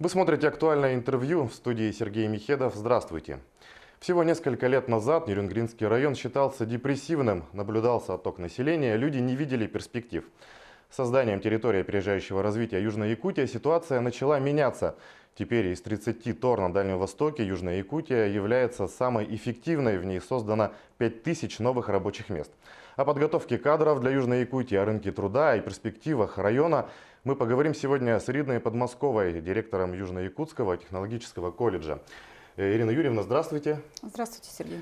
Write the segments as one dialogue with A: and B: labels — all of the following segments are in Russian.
A: Вы смотрите «Актуальное интервью», в студии Сергей Михедов. Здравствуйте. Всего несколько лет назад Нерюнгринский район считался депрессивным, наблюдался отток населения, люди не видели перспектив. С созданием территории опережающего развития Южной Якутии ситуация начала меняться. Теперь из 30 ТОР на Дальнем Востоке Южная Якутия является самой эффективной, в ней создано 5000 новых рабочих мест. О подготовке кадров для Южной Якутии, о рынке труда и перспективах района мы поговорим сегодня с Ириной Подмосковой, директором Южно-Якутского технологического колледжа. Ирина Юрьевна, здравствуйте.
B: Здравствуйте, Сергей.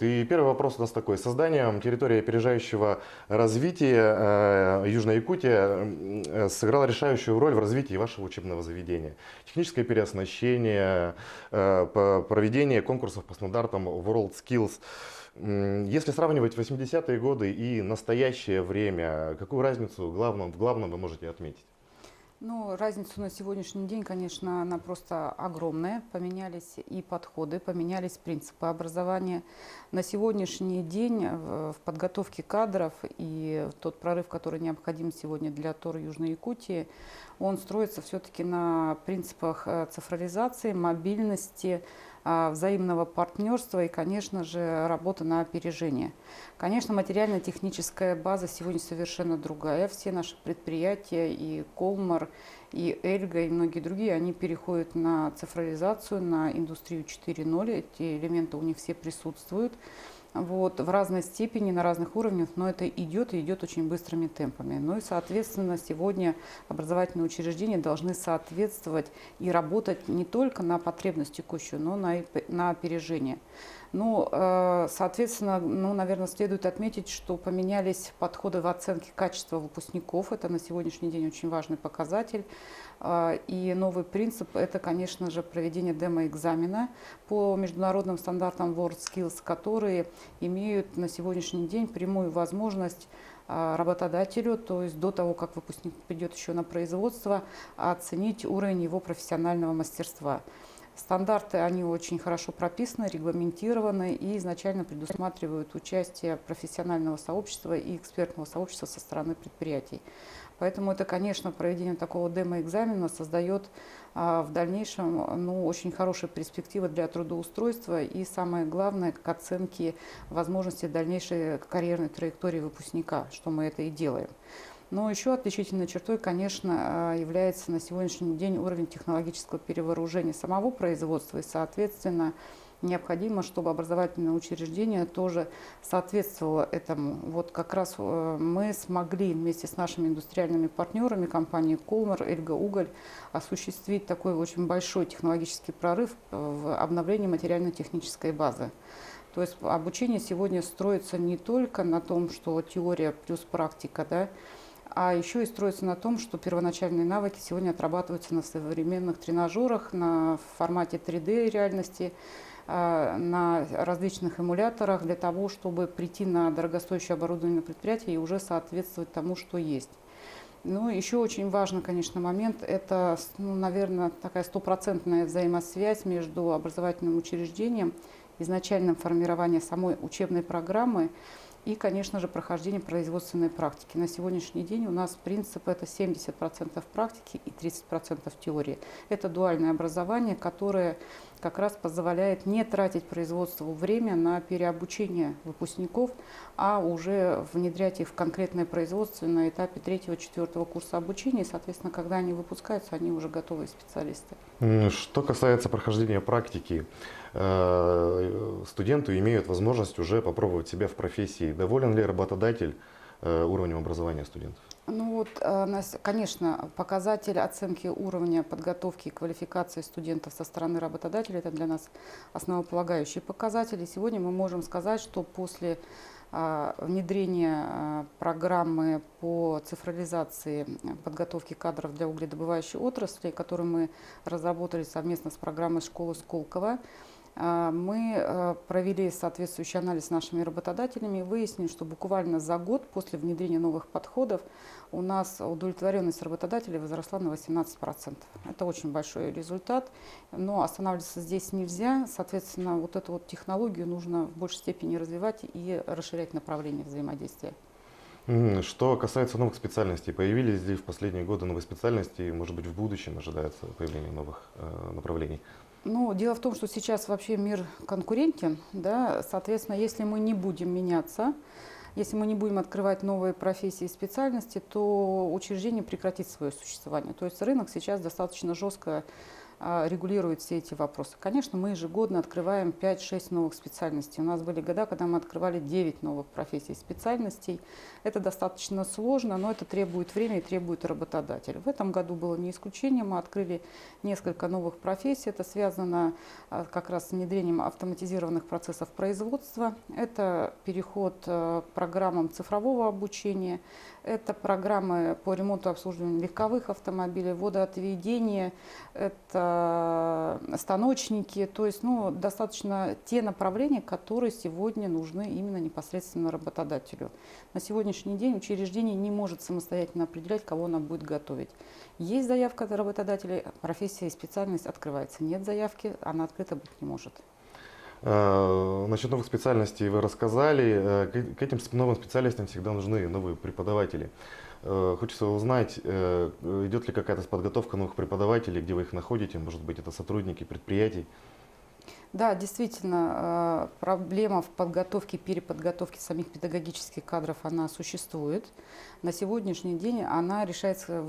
A: И первый вопрос у нас такой. Созданием территории опережающего развития Южная Якутия сыграла решающую роль в развитии вашего учебного заведения. Техническое переоснащение, проведение конкурсов по стандартам WorldSkills. Если сравнивать 80-е годы и настоящее время, какую разницу в главном вы можете отметить?
B: Ну, разницу на сегодняшний день, конечно, она просто огромная. Поменялись и подходы, поменялись принципы образования. На сегодняшний день в подготовке кадров и тот прорыв, который необходим сегодня для ТОР Южной Якутии, он строится все-таки на принципах цифровизации, мобильности, взаимного партнерства и, конечно же, работа на опережение. Конечно, материально-техническая база сегодня совершенно другая. Все наши предприятия, и Колмар, и Эльга, и многие другие, они переходят на цифровизацию, на индустрию 4.0. Эти элементы у них все присутствуют. В разной степени, на разных уровнях, но это идет и идет очень быстрыми темпами. Ну и, соответственно, сегодня образовательные учреждения должны соответствовать и работать не только на потребность текущую, но на опережение. Ну, соответственно, наверное, следует отметить, что поменялись подходы в оценке качества выпускников. Это на сегодняшний день очень важный показатель. И новый принцип – это, конечно же, проведение демо-экзамена по международным стандартам WorldSkills, которые имеют на сегодняшний день прямую возможность работодателю, то есть до того, как выпускник придет еще на производство, оценить уровень его профессионального мастерства. Стандарты, они очень хорошо прописаны, регламентированы и изначально предусматривают участие профессионального сообщества и экспертного сообщества со стороны предприятий. Поэтому это, конечно, проведение такого демо-экзамена создает в дальнейшем очень хорошие перспективы для трудоустройства и, самое главное, к оценке возможности дальнейшей карьерной траектории выпускника, что мы это и делаем. Но еще отличительной чертой, конечно, является на сегодняшний день уровень технологического перевооружения самого производства. И, соответственно, необходимо, чтобы образовательное учреждение тоже соответствовало этому. Вот как раз мы смогли вместе с нашими индустриальными партнерами, компанией Колмар, Эльга Уголь, осуществить такой очень большой технологический прорыв в обновлении материально-технической базы. То есть обучение сегодня строится не только на том, что теория плюс практика, да, а еще и строится на том, что первоначальные навыки сегодня отрабатываются на современных тренажерах, на формате 3D реальности, на различных эмуляторах для того, чтобы прийти на дорогостоящее оборудование на предприятие и уже соответствовать тому, что есть. Ну, еще очень важный, конечно, момент – это, наверное, такая стопроцентная взаимосвязь между образовательным учреждением, изначальным формированием самой учебной программы и, конечно же, прохождение производственной практики. На сегодняшний день у нас принцип – это 70% практики и 30% теории. Это дуальное образование, которое как раз позволяет не тратить производству время на переобучение выпускников, а уже внедрять их в конкретное производство на этапе 3-4 курса обучения. И, соответственно, когда они выпускаются, они уже готовые специалисты.
A: Что касается прохождения практики, студенты имеют возможность уже попробовать себя в профессии. Доволен ли работодатель уровнем образования студентов?
B: Ну конечно, показатель оценки уровня подготовки и квалификации студентов со стороны работодателя – это для нас основополагающий показатель. И сегодня мы можем сказать, что после внедрения программы по цифровизации подготовки кадров для угледобывающей отрасли, которую мы разработали совместно с программой «Школа Сколково», мы провели соответствующий анализ с нашими работодателями и выяснили, что буквально за год после внедрения новых подходов у нас удовлетворенность работодателей возросла на 18%. Это очень большой результат, но останавливаться здесь нельзя. Соответственно, вот эту вот технологию нужно в большей степени развивать и расширять направление взаимодействия.
A: Что касается новых специальностей, появились ли в последние годы новые специальности, может быть, в будущем ожидается появление новых направлений?
B: Ну, дело в том, что сейчас вообще мир конкурентен, да, соответственно, если мы не будем меняться, если мы не будем открывать новые профессии и специальности, то учреждение прекратит свое существование. То есть рынок сейчас достаточно жестко регулирует все эти вопросы. Конечно, мы ежегодно открываем 5-6 новых специальностей. У нас были года, когда мы открывали 9 новых профессий и специальностей. Это достаточно сложно, но это требует времени и требует работодателя. В этом году было не исключение. Мы открыли несколько новых профессий. Это связано как раз с внедрением автоматизированных процессов производства. Это переход к программам цифрового обучения. Это программы по ремонту и обслуживанию легковых автомобилей, водоотведение, это станочники. То есть достаточно те направления, которые сегодня нужны именно непосредственно работодателю. На сегодняшний день учреждение не может самостоятельно определять, кого она будет готовить. Есть заявка от работодателей, профессия и специальность открывается. Нет заявки, она открыта быть не может.
A: Насчет новых специальностей вы рассказали. К этим новым специальностям всегда нужны новые преподаватели. Хочется узнать, идет ли какая-то подготовка новых преподавателей, где вы их находите, может быть, это сотрудники предприятий?
B: Да, действительно, проблема в подготовке, переподготовке самих педагогических кадров, она существует. На сегодняшний день она решается,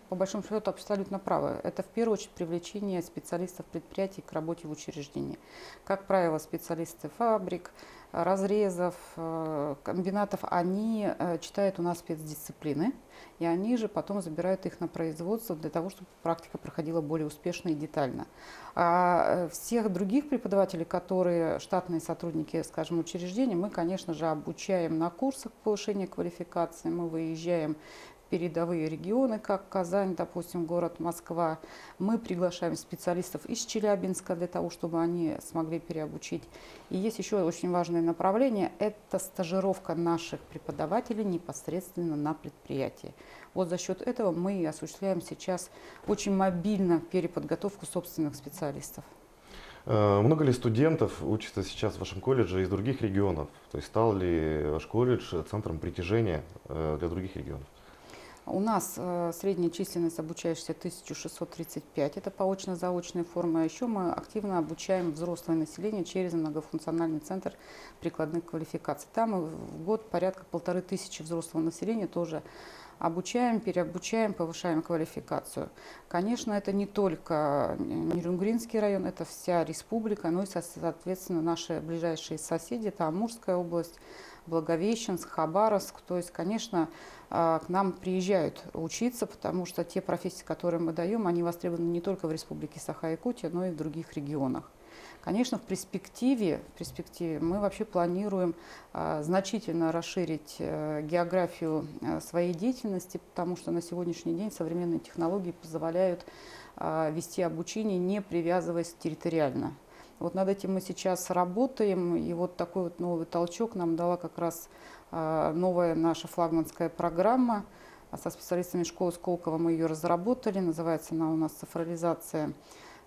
B: по большому счету, абсолютно правы. Это в первую очередь привлечение специалистов предприятий к работе в учреждении. Как правило, специалисты фабрик, разрезов, комбинатов, они читают у нас спецдисциплины, и они же потом забирают их на производство для того, чтобы практика проходила более успешно и детально. А всех других преподавателей, которые штатные сотрудники, скажем, учреждения, мы, конечно же, обучаем на курсах повышения квалификации, мы выезжаем в передовые регионы, как Казань, допустим, город Москва. Мы приглашаем специалистов из Челябинска для того, чтобы они смогли переобучить. И есть еще очень важное направление – это стажировка наших преподавателей непосредственно на предприятии. Вот за счет этого мы и осуществляем сейчас очень мобильно переподготовку собственных специалистов.
A: Много ли студентов учатся сейчас в вашем колледже из других регионов? То есть стал ли ваш колледж центром притяжения для других регионов?
B: У нас средняя численность обучающихся 1635, это по-очно-заочной формы. А еще мы активно обучаем взрослое население через многофункциональный центр прикладных квалификаций. Там мы в год порядка 1500 взрослого населения тоже обучаем, переобучаем, повышаем квалификацию. Конечно, это не только Нерюнгринский район, это вся республика, но и, соответственно, наши ближайшие соседи, это Амурская область, Благовещенск, Хабаровск. То есть, конечно, к нам приезжают учиться, потому что те профессии, которые мы даем, они востребованы не только в Республике Саха-Якутия, но и в других регионах. Конечно, в перспективе мы вообще планируем значительно расширить географию своей деятельности, потому что на сегодняшний день современные технологии позволяют вести обучение, не привязываясь территориально. Вот над этим мы сейчас работаем, и вот такой вот новый толчок нам дала как раз новая наша флагманская программа. Со специалистами школы Сколково мы ее разработали, называется она у нас «Цифровизация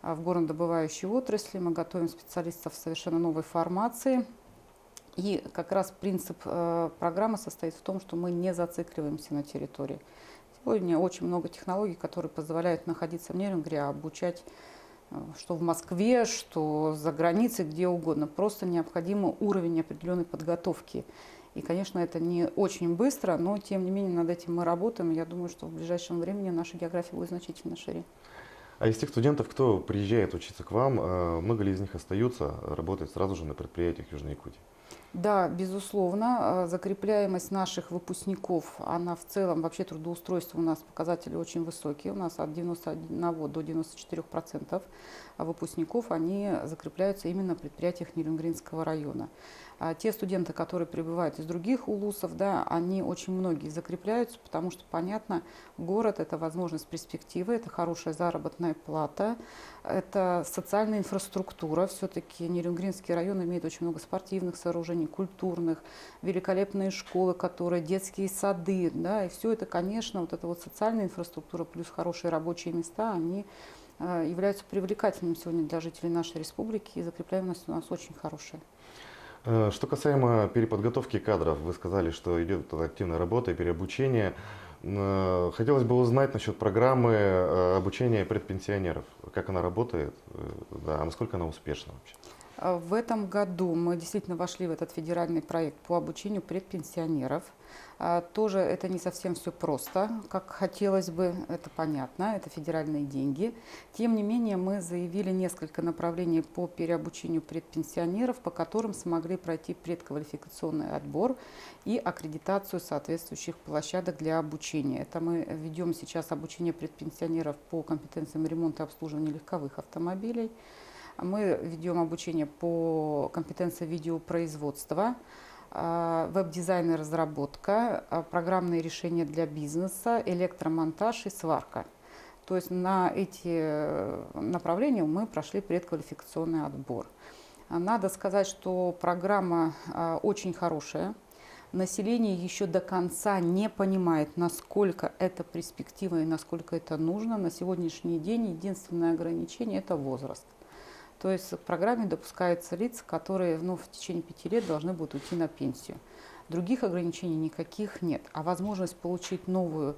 B: в горнодобывающей отрасли». Мы готовим специалистов совершенно новой формации. И как раз принцип программы состоит в том, что мы не зацикливаемся на территории. Сегодня очень много технологий, которые позволяют находиться в Нерюнгри, а обучать что в Москве, что за границей, где угодно. Просто необходим уровень определенной подготовки. И, конечно, это не очень быстро, но, тем не менее, над этим мы работаем. Я думаю, что в ближайшем времени наша география будет значительно шире.
A: А из тех студентов, кто приезжает учиться к вам, много ли из них остаются работать сразу же на предприятиях Южной Якутии?
B: Да, безусловно, закрепляемость наших выпускников, она в целом, вообще трудоустройство у нас показатели очень высокие, у нас от 91 до 94% выпускников, они закрепляются именно в предприятиях Нерюнгринского района. А те студенты, которые прибывают из других улусов, да, они очень многие закрепляются, потому что, понятно, город – это возможность перспективы, это хорошая заработная плата, это социальная инфраструктура. Все-таки Нерюнгринский район имеет очень много спортивных сооружений, культурных, великолепные школы, которые, детские сады, да, и все это, конечно, вот эта вот социальная инфраструктура плюс хорошие рабочие места, они являются привлекательными сегодня для жителей нашей республики, и закрепляемость у нас очень хорошая.
A: Что касаемо переподготовки кадров, вы сказали, что идет активная работа и переобучение. Хотелось бы узнать насчет программы обучения предпенсионеров. Как она работает, да, а насколько она успешна вообще?
B: В этом году мы действительно вошли в этот федеральный проект по обучению предпенсионеров. Тоже это не совсем все просто, как хотелось бы, это понятно, это федеральные деньги. Тем не менее, мы заявили несколько направлений по переобучению предпенсионеров, по которым смогли пройти предквалификационный отбор и аккредитацию соответствующих площадок для обучения. Это мы ведем сейчас обучение предпенсионеров по компетенциям ремонта и обслуживания легковых автомобилей. Мы ведем обучение по компетенции видеопроизводства, веб-дизайн и разработка, программные решения для бизнеса, электромонтаж и сварка. То есть на эти направления мы прошли предквалификационный отбор. Надо сказать, что программа очень хорошая. Население еще до конца не понимает, насколько это перспектива и насколько это нужно. На сегодняшний день единственное ограничение – это возраст. То есть к программе допускаются лица, которые в течение 5 лет должны будут уйти на пенсию. Других ограничений никаких нет. А возможность получить новую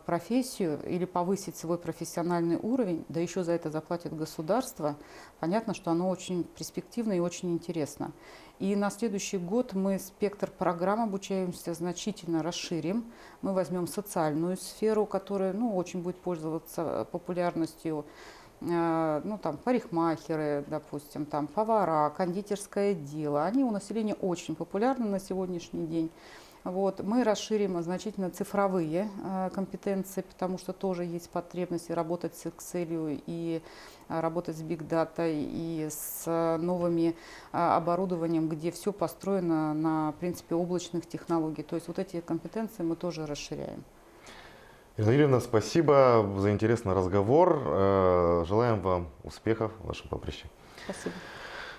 B: профессию или повысить свой профессиональный уровень, да еще за это заплатит государство, понятно, что оно очень перспективно и очень интересно. И на следующий год мы спектр программ обучаемся значительно расширим. Мы возьмем социальную сферу, которая очень будет пользоваться популярностью. Там парикмахеры, допустим, там повара, кондитерское дело. Они у населения очень популярны на сегодняшний день. Мы расширим значительно цифровые компетенции, потому что тоже есть потребность работать с Excel и работать с Big Data и с новыми оборудованием, где все построено на принципе облачных технологий. То есть эти компетенции мы тоже расширяем.
A: Ирина Юрьевна, спасибо за интересный разговор. Желаем вам успехов в вашем поприще.
B: Спасибо.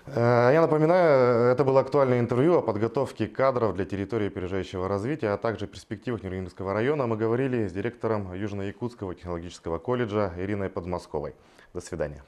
A: Я напоминаю, это было актуальное интервью о подготовке кадров для территории опережающего развития, а также перспективах Нерюнгинского района. Мы говорили с директором Южно-Якутского технологического колледжа Ириной Подмосковой. До свидания.